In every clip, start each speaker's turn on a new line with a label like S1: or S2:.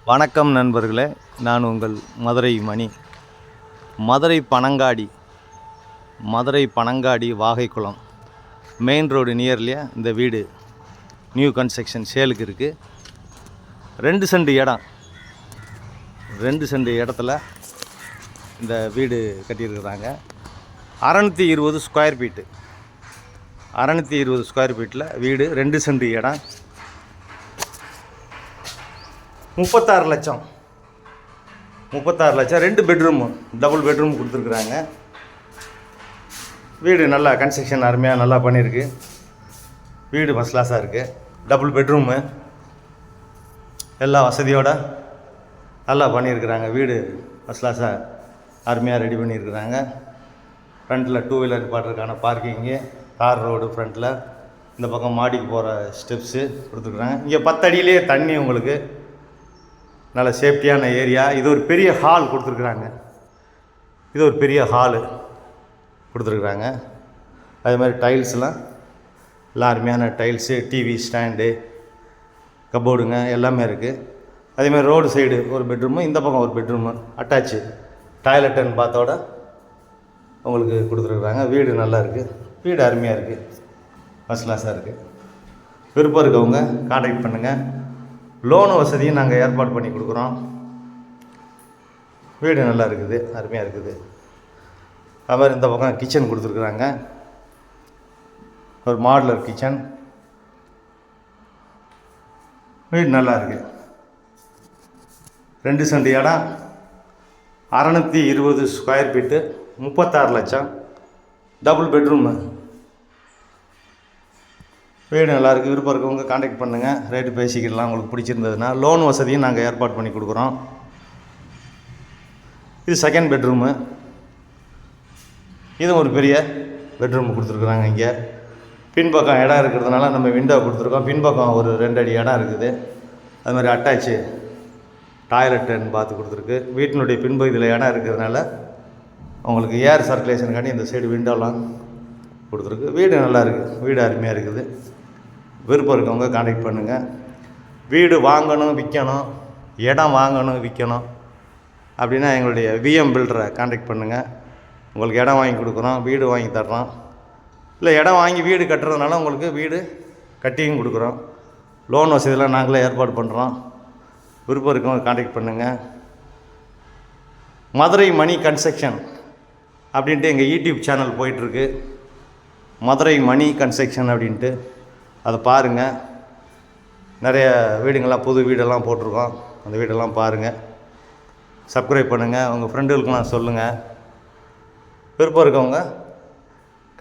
S1: வணக்கம் நண்பர்களே, நான் உங்கள் மதுரை மணி. மதுரை பனங்காடி வாகைக்குளம் மெயின் ரோடு நியர்லியாக இந்த வீடு நியூ கன்ஸ்ட்ரக்ஷன் சேலுக்கு இருக்குது. 2 சென்ட் இடம், 2 சென்ட் இடத்துல இந்த வீடு கட்டியிருக்கிறாங்க. 620 ஸ்கொயர் ஃபீட்டு, 620 ஸ்கொயர் ஃபீட்டில் வீடு, 2 சென்ட் இடம், 36 லட்சம். 2 பெட்ரூமு, டபுள் பெட்ரூம் கொடுத்துருக்குறாங்க. வீடு நல்லா கன்ஸ்ட்ரக்ஷன் அருமையாக நல்லா பண்ணியிருக்கு. வீடு ஃபஸ்ட் கிளாஸாக இருக்குது. டபுள் பெட்ரூமு எல்லா வசதியோடு நல்லா பண்ணியிருக்கிறாங்க. வீடு ஃபஸ்ட் கிளாஸாக அருமையாக ரெடி பண்ணியிருக்கிறாங்க. ஃப்ரண்ட்டில் 2 வீலர் பாட்டுறதுக்கான பார்க்கிங்கு, கார் ரோடு ஃப்ரண்ட்டில், இந்த பக்கம் மாடிக்கு போகிற ஸ்டெப்ஸு கொடுத்துருக்குறாங்க. இங்கே 10 அடியிலே தண்ணி, உங்களுக்கு நல்ல சேஃப்டியான ஏரியா. இது ஒரு பெரிய ஹால் கொடுத்துருக்குறாங்க. இது ஒரு பெரிய ஹாலு கொடுத்துருக்குறாங்க. அதே மாதிரி டைல்ஸ்லாம் எல்லாம் அருமையான டைல்ஸு, டிவி ஸ்டாண்டு, கப்போர்டுங்க எல்லாமே இருக்குது. அதேமாதிரி ரோடு சைடு ஒரு பெட்ரூமு, இந்த பக்கம் ஒரு பெட்ரூமு அட்டாச்சு டாய்லெட் அண்ட் பாத்தோட உங்களுக்கு கொடுத்துருக்குறாங்க. வீடு நல்லா இருக்குது. வீடு அருமையாக இருக்குது, ஃபஸ்ட் கிளாஸாக இருக்குது. விருப்பம் இருக்கவங்க கான்டாக்ட் பண்ணுங்கள். லோனு வசதியும் நாங்கள் ஏற்பாடு பண்ணி கொடுக்குறோம். வீடு நல்லா இருக்குது, அருமையாக இருக்குது. அது மாதிரி இந்த பக்கம் கிச்சன் கொடுத்துருக்குறாங்க. ஒரு மாடுலர் கிச்சன். வீடு நல்லா இருக்குது. 2 சென்ட் இடம், 620 ஸ்கொயர் ஃபீட்டு, 36 லட்சம், டபுள் பெட்ரூமு. வீடு நல்லாயிருக்கு. விருப்பம் இருக்கவங்க கான்டாக்ட் பண்ணுங்கள். ரேட்டு பேசிக்கிடலாம். உங்களுக்கு பிடிச்சிருந்ததுன்னா லோன் வசதியும் நாங்கள் ஏற்பாடு பண்ணி கொடுக்குறோம். இது செகண்ட் பெட்ரூமு. இதுவும் ஒரு பெரிய பெட்ரூம் கொடுத்துருக்குறாங்க. இங்கே பின்பக்கம் இடம் இருக்கிறதுனால நம்ம விண்டோ கொடுத்துருக்கோம். பின்பக்கம் ஒரு 2 அடி இடம் இருக்குது. அது மாதிரி அட்டாச்சு டாய்லெட் அண்ட் பாத்து கொடுத்துருக்கு. வீட்டினுடைய பின்பகுதியில் இடம் இருக்கிறதுனால உங்களுக்கு ஏர் சர்க்குலேஷனுக்காண்டி இந்த சைடு விண்டோலாம் கொடுத்துருக்கு. வீடு நல்லா இருக்குது. வீடு அருமையாக இருக்குது. விருப்பம் இருக்கவங்க கான்டாக்ட் பண்ணுங்கள். வீடு வாங்கணும், விற்கணும், இடம் வாங்கணும், விற்கணும் அப்படின்னா எங்களுடைய விஎம் பில்டரை கான்டாக்ட் பண்ணுங்கள். உங்களுக்கு இடம் வாங்கி கொடுக்குறோம், வீடு வாங்கி தர்றோம். இல்லை இடம் வாங்கி வீடு கட்டுறதுனால உங்களுக்கு வீடு கட்டியும் கொடுக்குறோம். லோன் வசதியெல்லாம் நாங்களே ஏற்பாடு பண்ணுறோம். விருப்பம் இருக்கவங்க கான்டாக்ட் பண்ணுங்கள். மதுரை மணி கன்ஸ்ட்ரக்ஷன் அப்படின்ட்டு எங்கள் யூடியூப் சேனல் போயிட்டுருக்கு. மதுரை மணி கன்ஸ்ட்ரக்ஷன் அப்படின்ட்டு அதை பாருங்கள். நிறைய வீடுங்கள்லாம், புது வீடெல்லாம் போட்டிருக்கோம். அந்த வீடெல்லாம் பாருங்கள், சப்ஸ்கிரைப் பண்ணுங்கள், உங்கள் ஃப்ரெண்டுகளுக்கெல்லாம் சொல்லுங்கள். விருப்பம் இருக்கவங்க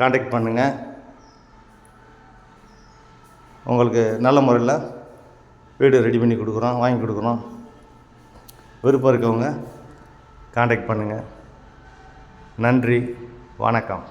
S1: கான்டாக்ட் பண்ணுங்கள். உங்களுக்கு நல்ல முறையில் வீடு ரெடி பண்ணி கொடுக்குறோம், வாங்கி கொடுக்குறோம். விருப்பம் இருக்கவங்க கான்டாக்ட் பண்ணுங்கள். நன்றி, வணக்கம்.